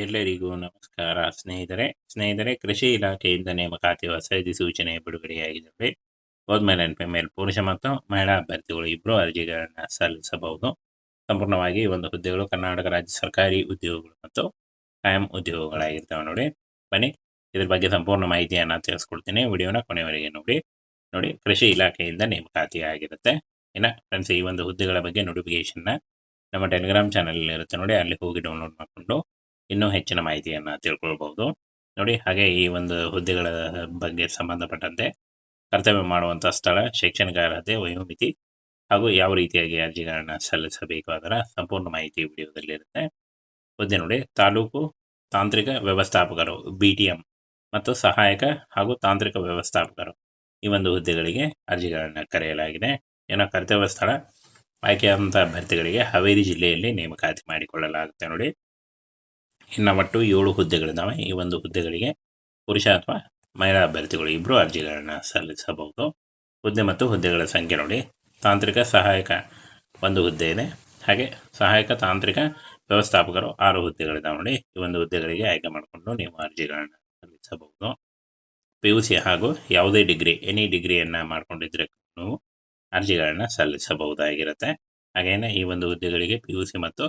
ಎಲ್ಲರಿಗೂ ನಮಸ್ಕಾರ ಸ್ನೇಹಿತರೆ ಕೃಷಿ ಇಲಾಖೆಯಿಂದ ನೇಮಕಾತಿ ಹೊಸ ಅಧಿಸೂಚನೆ ಬಿಡುಗಡೆಯಾಗಿದ್ದಾವೆ. ಮೇಲ್ ಅಂಡ್ ಫಿಮೇಲ್ ಪುರುಷ ಮತ್ತು ಮಹಿಳಾ ಅಭ್ಯರ್ಥಿಗಳು ಇಬ್ಬರು ಅರ್ಜಿಗಳನ್ನು ಸಲ್ಲಿಸಬಹುದು. ಸಂಪೂರ್ಣವಾಗಿ ಒಂದು ಹುದ್ದೆಗಳು ಕರ್ನಾಟಕ ರಾಜ್ಯ ಸರ್ಕಾರಿ ಉದ್ಯೋಗಗಳು ಮತ್ತು ಕಾಯಂ ಉದ್ಯೋಗಗಳಾಗಿರ್ತವೆ. ಬನ್ನಿ ಇದ್ರ ಬಗ್ಗೆ ಸಂಪೂರ್ಣ ಮಾಹಿತಿಯನ್ನು ತಿಳಿಸ್ಕೊಡ್ತೀನಿ. ವಿಡಿಯೋನ ಕೊನೆವರೆಗೆ ನೋಡಿ ಕೃಷಿ ಇಲಾಖೆಯಿಂದ ನೇಮಕಾತಿ ಆಗಿರುತ್ತೆ. ಇನ್ನು ಫ್ರೆಂಡ್ಸ್, ಈ ಒಂದು ಹುದ್ದೆಗಳ ಬಗ್ಗೆ ನೋಟಿಫಿಕೇಶನ್ನ ನಮ್ಮ ಟೆಲಿಗ್ರಾಮ್ ಚಾನಲ್ ಇರುತ್ತೆ ನೋಡಿ, ಅಲ್ಲಿ ಹೋಗಿ ಡೌನ್ಲೋಡ್ ಮಾಡಿಕೊಂಡು ಇನ್ನೂ ಹೆಚ್ಚಿನ ಮಾಹಿತಿಯನ್ನು ತಿಳ್ಕೊಳ್ಬಹುದು ನೋಡಿ. ಹಾಗೆ ಈ ಒಂದು ಹುದ್ದೆಗಳ ಬಗ್ಗೆ ಸಂಬಂಧಪಟ್ಟಂತೆ ಕರ್ತವ್ಯ ಮಾಡುವಂಥ ಸ್ಥಳ, ಶೈಕ್ಷಣಿಕ ಅರ್ಹತೆ, ವಯೋಮಿತಿ ಹಾಗೂ ಯಾವ ರೀತಿಯಾಗಿ ಅರ್ಜಿಗಳನ್ನು ಸಲ್ಲಿಸಬೇಕು ಅದರ ಸಂಪೂರ್ಣ ಮಾಹಿತಿ ವಿಡಿಯೋದಲ್ಲಿರುತ್ತೆ. ಹುದ್ದೆ ನೋಡಿ, ತಾಲೂಕು ತಾಂತ್ರಿಕ ವ್ಯವಸ್ಥಾಪಕರು BTM ಮತ್ತು ಸಹಾಯಕ ಹಾಗೂ ತಾಂತ್ರಿಕ ವ್ಯವಸ್ಥಾಪಕರು ಈ ಒಂದು ಹುದ್ದೆಗಳಿಗೆ ಅರ್ಜಿಗಳನ್ನು ಕರೆಯಲಾಗಿದೆ. ಏನೋ ಕರ್ತವ್ಯ ಸ್ಥಳ ಆಯ್ಕೆಯಾದಂಥ ಅಭ್ಯರ್ಥಿಗಳಿಗೆ ಹಾವೇರಿ ಜಿಲ್ಲೆಯಲ್ಲಿ ನೇಮಕಾತಿ ಮಾಡಿಕೊಳ್ಳಲಾಗುತ್ತೆ ನೋಡಿ. ಇನ್ನು ಒಟ್ಟು 7 ಹುದ್ದೆಗಳಿದ್ದಾವೆ. ಈ ಒಂದು ಹುದ್ದೆಗಳಿಗೆ ಪುರುಷ ಅಥವಾ ಮಹಿಳಾ ಅಭ್ಯರ್ಥಿಗಳು ಇಬ್ಬರು ಅರ್ಜಿಗಳನ್ನು ಸಲ್ಲಿಸಬಹುದು. ಹುದ್ದೆ ಮತ್ತು ಹುದ್ದೆಗಳ ಸಂಖ್ಯೆ ನೋಡಿ, ತಾಂತ್ರಿಕ ಸಹಾಯಕ ಒಂದು ಹುದ್ದೆ ಇದೆ, ಹಾಗೆ ಸಹಾಯಕ ತಾಂತ್ರಿಕ ವ್ಯವಸ್ಥಾಪಕರು 6 ಹುದ್ದೆಗಳಿದ್ದಾವೆ ನೋಡಿ. ಈ ಒಂದು ಹುದ್ದೆಗಳಿಗೆ ಆಯ್ಕೆ ಮಾಡಿಕೊಂಡು ನೀವು ಅರ್ಜಿಗಳನ್ನು ಸಲ್ಲಿಸಬಹುದು. PUC ಹಾಗೂ ಯಾವುದೇ ಡಿಗ್ರಿ, ಎನಿ ಡಿಗ್ರಿಯನ್ನು ಮಾಡಿಕೊಂಡಿದ್ರೆ ನೀವು ಅರ್ಜಿಗಳನ್ನು ಸಲ್ಲಿಸಬಹುದಾಗಿರುತ್ತೆ. ಹಾಗೇನೆ ಈ ಒಂದು ಹುದ್ದೆಗಳಿಗೆ PUC ಮತ್ತು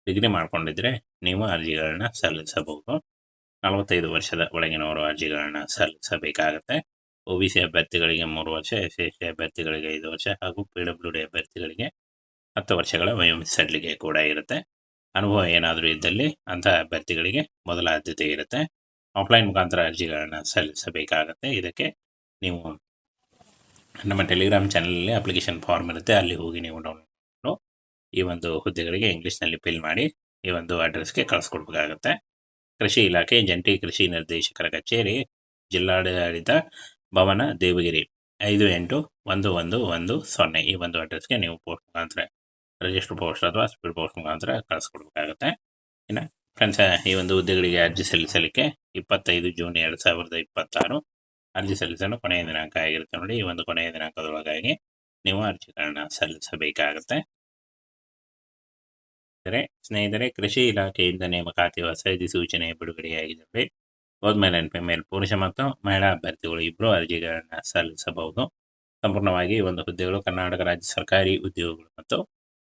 ಡಿಗ್ರಿ ಮಾಡಿಕೊಂಡಿದ್ರೆ ನೀವು ಅರ್ಜಿಗಳನ್ನ ಸಲ್ಲಿಸಬಹುದು. 45 ವರ್ಷದ ಒಳಗಿನವರು ಅರ್ಜಿಗಳನ್ನ ಸಲ್ಲಿಸಬೇಕಾಗತ್ತೆ. OBC ಅಭ್ಯರ್ಥಿಗಳಿಗೆ 3 ವರ್ಷ, SC ಅಭ್ಯರ್ಥಿಗಳಿಗೆ 5 ವರ್ಷ ಹಾಗೂ PWD ಅಭ್ಯರ್ಥಿಗಳಿಗೆ 10 ವರ್ಷಗಳ ವಯೋಮಿತಿ ಸಡಿಲಿಕೆ ಕೂಡ ಇರುತ್ತೆ. ಅನುಭವ ಏನಾದರೂ ಇದ್ದಲ್ಲಿ ಅಂತಹ ಅಭ್ಯರ್ಥಿಗಳಿಗೆ ಮೊದಲ ಆದ್ಯತೆ ಇರುತ್ತೆ. ಆಫ್ಲೈನ್ ಮುಖಾಂತರ ಅರ್ಜಿಗಳನ್ನು ಸಲ್ಲಿಸಬೇಕಾಗತ್ತೆ. ಇದಕ್ಕೆ ನೀವು ನಮ್ಮ ಟೆಲಿಗ್ರಾಮ್ ಚಾನಲಲ್ಲಿ ಅಪ್ಲಿಕೇಶನ್ ಫಾರ್ಮ್ ಇರುತ್ತೆ, ಅಲ್ಲಿ ಹೋಗಿ ನೀವು ಡೌನ್ಲೋಡ್ ಈ ಒಂದು ಹುದ್ದೆಗಳಿಗೆ ಇಂಗ್ಲೀಷ್ನಲ್ಲಿ ಫಿಲ್ ಮಾಡಿ ಈ ಒಂದು ಅಡ್ರೆಸ್ಗೆ ಕಳಿಸ್ಕೊಡ್ಬೇಕಾಗತ್ತೆ. ಕೃಷಿ ಇಲಾಖೆ ಜಂಟಿ ಕೃಷಿ ನಿರ್ದೇಶಕರ ಕಚೇರಿ, ಜಿಲ್ಲಾಡಳಿತ ಭವನ, ದೇವಗಿರಿ 581110 ಈ ಒಂದು ಅಡ್ರೆಸ್ಗೆ ನೀವು ಪೋಸ್ಟ್ ಮುಖಾಂತರ, ರಿಜಿಸ್ಟರ್ ಪೋಸ್ಟ್ ಅಥವಾ ಸ್ಪೀಡ್ ಪೋಸ್ಟ್ ಮುಖಾಂತರ ಕಳಿಸ್ಕೊಡ್ಬೇಕಾಗತ್ತೆ. ಇನ್ನು ಫ್ರೆಂಡ್ಸ್, ಈ ಒಂದು ಹುದ್ದೆಗಳಿಗೆ ಅರ್ಜಿ ಸಲ್ಲಿಸಲಿಕ್ಕೆ 25 ಜೂನ್ 2026 ಅರ್ಜಿ ಸಲ್ಲಿಸಲು ಕೊನೆಯ ದಿನಾಂಕ ಆಗಿರುತ್ತೆ ನೋಡಿ. ಈ ಒಂದು ಕೊನೆಯ ದಿನಾಂಕದೊಳಗಾಗಿ ನೀವು ಅರ್ಜಿಗಳನ್ನ ಸಲ್ಲಿಸಬೇಕಾಗತ್ತೆ. ಸ್ನೇಹಿತರೆ, ಕೃಷಿ ಇಲಾಖೆಯಿಂದ ನೇಮಕಾತಿ ಹೊಸ ಅಧಿಸೂಚನೆ ಬಿಡುಗಡೆಯಾಗಿದ್ದಾವೆ. ಮೇಲ್ ಅಂಡ್ ಫಿಮೇಲ್ ಪುರುಷ ಮತ್ತು ಮಹಿಳಾ ಅಭ್ಯರ್ಥಿಗಳು ಇಬ್ಬರು ಅರ್ಜಿಗಳನ್ನು ಸಲ್ಲಿಸಬಹುದು. ಸಂಪೂರ್ಣವಾಗಿ ಒಂದು ಹುದ್ದೆಗಳು ಕರ್ನಾಟಕ ರಾಜ್ಯ ಸರ್ಕಾರಿ ಉದ್ಯೋಗಗಳು ಮತ್ತು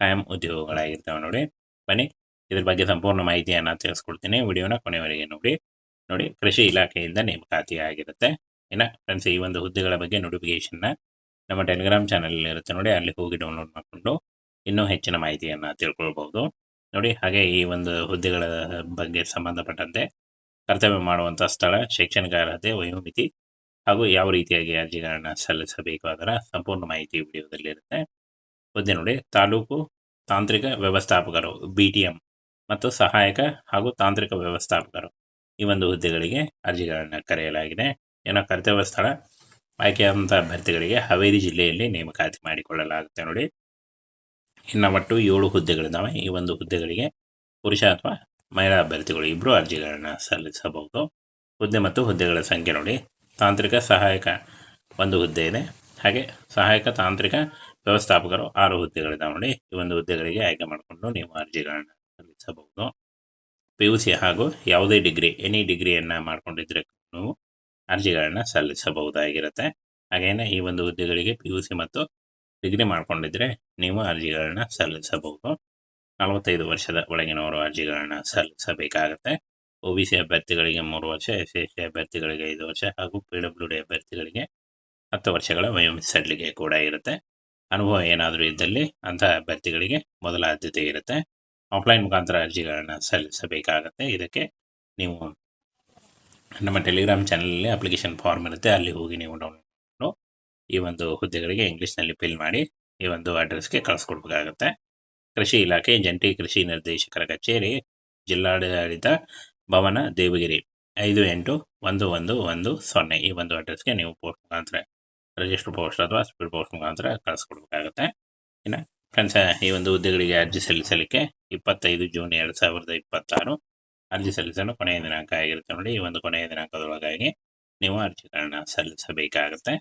ಕಾಯಂ ಉದ್ಯೋಗಗಳಾಗಿರ್ತವೆ ನೋಡಿ. ಬನ್ನಿ ಇದ್ರ ಬಗ್ಗೆ ಸಂಪೂರ್ಣ ಮಾಹಿತಿಯನ್ನು ತಿಳಿಸ್ಕೊಡ್ತೀನಿ. ವಿಡಿಯೋನ ಕೊನೆವರೆಗೆ ನೋಡಿ ಕೃಷಿ ಇಲಾಖೆಯಿಂದ ನೇಮಕಾತಿ ಆಗಿರುತ್ತೆ. ಇನ್ನು ಫ್ರೆಂಡ್ಸ್, ಈ ಒಂದು ಹುದ್ದೆಗಳ ಬಗ್ಗೆ ನೋಟಿಫಿಕೇಶನ್ನ ನಮ್ಮ ಟೆಲಿಗ್ರಾಮ್ ಚಾನಲ್ ಇರುತ್ತೆ ನೋಡಿ, ಅಲ್ಲಿ ಹೋಗಿ ಡೌನ್ಲೋಡ್ ಮಾಡಿಕೊಂಡು ಇನ್ನೂ ಹೆಚ್ಚಿನ ಮಾಹಿತಿಯನ್ನು ತಿಳ್ಕೊಳ್ಬಹುದು ನೋಡಿ. ಹಾಗೆ ಈ ಒಂದು ಹುದ್ದೆಗಳ ಬಗ್ಗೆ ಸಂಬಂಧಪಟ್ಟಂತೆ ಕರ್ತವ್ಯ ಮಾಡುವಂಥ ಸ್ಥಳ, ಶೈಕ್ಷಣಿಕ ಅರ್ಹತೆ, ವಯೋಮಿತಿ ಹಾಗೂ ಯಾವ ರೀತಿಯಾಗಿ ಅರ್ಜಿಗಳನ್ನು ಸಲ್ಲಿಸಬೇಕು ಅದರ ಸಂಪೂರ್ಣ ಮಾಹಿತಿ ವಿಡಿಯೋದಲ್ಲಿರುತ್ತೆ. ಹುದ್ದೆ ನೋಡಿ, ತಾಲೂಕು ತಾಂತ್ರಿಕ ವ್ಯವಸ್ಥಾಪಕರು BTM ಮತ್ತು ಸಹಾಯಕ ಹಾಗೂ ತಾಂತ್ರಿಕ ವ್ಯವಸ್ಥಾಪಕರು ಈ ಒಂದು ಹುದ್ದೆಗಳಿಗೆ ಅರ್ಜಿಗಳನ್ನು ಕರೆಯಲಾಗಿದೆ. ಏನೋ ಕರ್ತವ್ಯ ಸ್ಥಳ ಆಯ್ಕೆಯಾದಂಥ ಅಭ್ಯರ್ಥಿಗಳಿಗೆ ಹಾವೇರಿ ಜಿಲ್ಲೆಯಲ್ಲಿ ನೇಮಕಾತಿ ಮಾಡಿಕೊಳ್ಳಲಾಗುತ್ತೆ ನೋಡಿ. ಇನ್ನು ಒಟ್ಟು 7 ಹುದ್ದೆಗಳಿದ್ದಾವೆ. ಈ ಒಂದು ಹುದ್ದೆಗಳಿಗೆ ಪುರುಷ ಅಥವಾ ಮಹಿಳಾ ಅಭ್ಯರ್ಥಿಗಳು ಇಬ್ಬರು ಅರ್ಜಿಗಳನ್ನು ಸಲ್ಲಿಸಬಹುದು. ಹುದ್ದೆ ಮತ್ತು ಹುದ್ದೆಗಳ ಸಂಖ್ಯೆ ನೋಡಿ, ತಾಂತ್ರಿಕ ಸಹಾಯಕ ಒಂದು ಹುದ್ದೆ ಇದೆ, ಹಾಗೆ ಸಹಾಯಕ ತಾಂತ್ರಿಕ ವ್ಯವಸ್ಥಾಪಕರು 6 ಹುದ್ದೆಗಳಿದ್ದಾವೆ ನೋಡಿ. ಈ ಒಂದು ಹುದ್ದೆಗಳಿಗೆ ಆಯ್ಕೆ ಮಾಡಿಕೊಂಡು ನೀವು ಅರ್ಜಿಗಳನ್ನು ಸಲ್ಲಿಸಬಹುದು. PUC ಹಾಗೂ ಯಾವುದೇ ಡಿಗ್ರಿ, ಎನಿ ಡಿಗ್ರಿಯನ್ನು ಮಾಡಿಕೊಂಡಿದ್ರೆ ನೀವು ಅರ್ಜಿಗಳನ್ನು ಸಲ್ಲಿಸಬಹುದಾಗಿರುತ್ತೆ. ಹಾಗೇನೆ ಈ ಒಂದು ಹುದ್ದೆಗಳಿಗೆ PUC ಮತ್ತು ಡಿಗ್ರಿ ಮಾಡಿಕೊಂಡಿದ್ರೆ ನೀವು ಅರ್ಜಿಗಳನ್ನ ಸಲ್ಲಿಸಬಹುದು. 45 ವರ್ಷದ ಒಳಗಿನವರು ಅರ್ಜಿಗಳನ್ನ ಸಲ್ಲಿಸಬೇಕಾಗತ್ತೆ. OBC ಅಭ್ಯರ್ಥಿಗಳಿಗೆ 3 ವರ್ಷ, SC ಅಭ್ಯರ್ಥಿಗಳಿಗೆ 5 ವರ್ಷ ಹಾಗೂ PWD ಅಭ್ಯರ್ಥಿಗಳಿಗೆ 10 ವರ್ಷಗಳ ವಯೋಮಿತಿ ಸಡಿಲಿಕೆ ಕೂಡ ಇರುತ್ತೆ. ಅನುಭವ ಏನಾದರೂ ಇದ್ದಲ್ಲಿ ಅಂತಹ ಅಭ್ಯರ್ಥಿಗಳಿಗೆ ಮೊದಲ ಆದ್ಯತೆ ಇರುತ್ತೆ. ಆಫ್ಲೈನ್ ಮುಖಾಂತರ ಅರ್ಜಿಗಳನ್ನು ಸಲ್ಲಿಸಬೇಕಾಗತ್ತೆ. ಇದಕ್ಕೆ ನೀವು ನಮ್ಮ ಟೆಲಿಗ್ರಾಮ್ ಚಾನಲಲ್ಲಿ ಅಪ್ಲಿಕೇಶನ್ ಫಾರ್ಮ್ ಇರುತ್ತೆ, ಅಲ್ಲಿ ಹೋಗಿ ನೀವು ಡೌನ್ಲೋಡ್ ಈ ಒಂದು ಹುದ್ದೆಗಳಿಗೆ ಇಂಗ್ಲೀಷ್ನಲ್ಲಿ ಫಿಲ್ ಮಾಡಿ ಈ ಒಂದು ಅಡ್ರೆಸ್ಗೆ ಕಳಿಸ್ಕೊಡ್ಬೇಕಾಗತ್ತೆ. ಕೃಷಿ ಇಲಾಖೆ ಜಂಟಿ ಕೃಷಿ ನಿರ್ದೇಶಕರ ಕಚೇರಿ, ಜಿಲ್ಲಾಡಳಿತ ಭವನ, ದೇವಗಿರಿ 581110 ಈ ಒಂದು ಅಡ್ರೆಸ್ಗೆ ನೀವು ಪೋಸ್ಟ್ ಮುಖಾಂತರ, ರಿಜಿಸ್ಟರ್ ಪೋಸ್ಟ್ ಅಥವಾ ಸ್ಪೀಡ್ ಪೋಸ್ಟ್ ಮುಖಾಂತರ ಕಳಿಸ್ಕೊಡ್ಬೇಕಾಗತ್ತೆ. ಇನ್ನು ಫ್ರೆಂಡ್ಸ್, ಈ ಒಂದು ಹುದ್ದೆಗಳಿಗೆ ಅರ್ಜಿ ಸಲ್ಲಿಸಲಿಕ್ಕೆ 25 ಜೂನ್ 2026 ಅರ್ಜಿ ಸಲ್ಲಿಸಲು ಕೊನೆಯ ದಿನಾಂಕ ಆಗಿರುತ್ತೆ ನೋಡಿ. ಈ ಒಂದು ಕೊನೆಯ ದಿನಾಂಕದೊಳಗಾಗಿ ನೀವು ಅರ್ಜಿಗಳನ್ನ ಸಲ್ಲಿಸಬೇಕಾಗತ್ತೆ.